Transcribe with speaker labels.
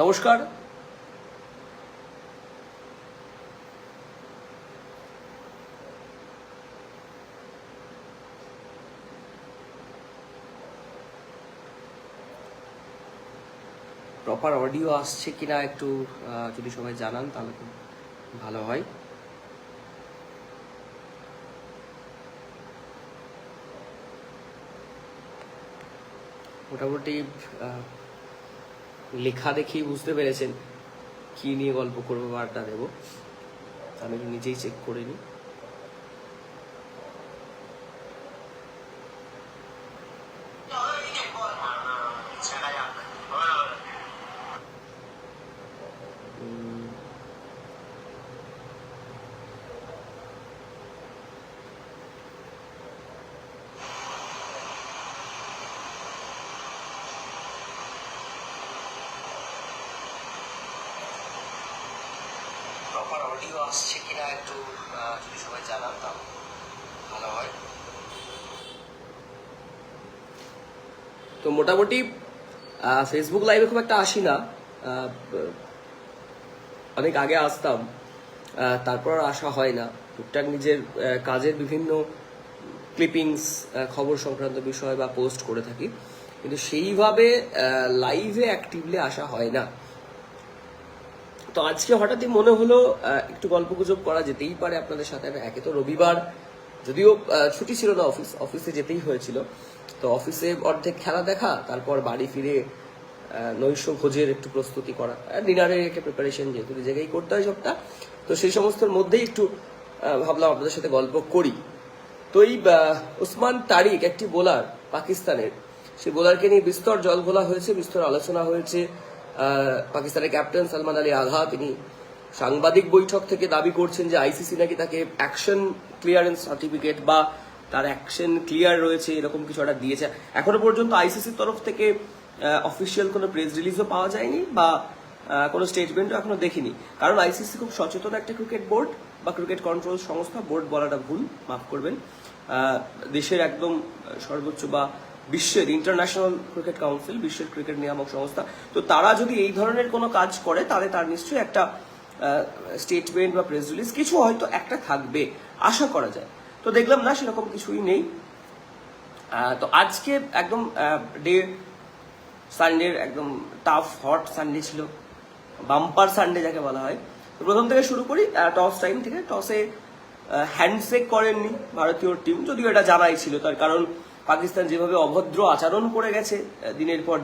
Speaker 1: নমস্কার। Proper audio আসছে কিনা একটু যদি সবাই জানান তাহলে খুব ভালো হয়। মোটামুটি লেখা দেখেই বুঝতে পেরেছেন কি নিয়ে গল্প করবো বা আড্ডা দেবো। আমি নিজেই চেক করে নিই। প্রপার অডিও আসছে কিনা একটু যদি সবাই জানান তাহলে ভালো হয়। তো মোটামুটি ফেসবুক লাইভে খুব একটা আসি না, অনেক আগে আসতাম, তারপর আর আসা হয় না। টুকটাক নিজের কাজের বিভিন্ন ক্লিপিংস, খবর সংক্রান্ত বিষয় বা পোস্ট করে থাকি, কিন্তু সেইভাবে লাইভে অ্যাক্টিভলি আসা হয় না। তো আজকে হঠাৎই মনে হলো একটু গল্পগুজব করা যেতেই পারে আপনাদের সাথে। একে তো রবিবার, যদিও ছুটি ছিল না, অফিসে যেতেই হয়েছিল। তো অফিসে অর্ধেক খেলা দেখা, তারপর বাড়ি ফিরে নৈশ ভোজের একটু প্রস্তুতি করা, ডিনারের একটা প্রিপারেশন, যেহেতু জায়গায় করতে হয় সবটা। তো সেই সমস্তর মধ্যেই একটু ভাবলাম আপনাদের সাথে গল্প করি। তো এই ওসমান তারিক একটি বোলার পাকিস্তানের, সেই বোলারকে নিয়ে বিস্তর জল ঘোলা হয়েছে, বিস্তর আলোচনা হয়েছে। পাকিস্তানের ক্যাপ্টেন সালমান আলী আঘা তিনি সাংবাদিক বৈঠক থেকে দাবি করছেন যে আইসিসি নাকি তাকে অ্যাকশন ক্লিয়ারেন্স সার্টিফিকেট বা তার অ্যাকশন ক্লিয়ার রয়েছে এরকম কিছু একটা দিয়েছে। এখনো পর্যন্ত আইসিসির তরফ থেকে অফিসিয়াল কোনো প্রেস রিলিজও পাওয়া যায়নি বা কোনো স্টেটমেন্টও এখনো দেখিনি। কারণ আইসিসি খুব সচেতন একটা ক্রিকেট বোর্ড বা ক্রিকেট কন্ট্রোল সংস্থা। বোর্ড বলাটা ভুল, মাফ করবেন। দেশের একদম সর্বোচ্চ বা বিশ্বের ইন্টারন্যাশনাল ক্রিকেট কাউন্সিল, বিশ্বের ক্রিকেট নিয়ামক সংস্থা। তো তারা যদি এই ধরনের কোনো কাজ করে তাহলে তার নিশ্চয়ই একটা স্টেটমেন্ট বা প্রেস রিলিজ কিছু হয়তো একটা থাকবে, আশা করা যায়। তো দেখলাম না, সেরকম কিছুই নেই। তো আজকে একদম ডে সানডের একদম টাফ হট সানডে ছিল, বাম্পার সানডে যাকে বলা হয়। তো প্রথম থেকে শুরু করি, টস টাইম থেকে। টসে হ্যান্ডশেক করেননি ভারতীয় টিম, যদিও এটা জানাই ছিল, তার কারণ পাকিস্তান যেভাবে অভদ্র আচরণ করে গেছে দিনের পর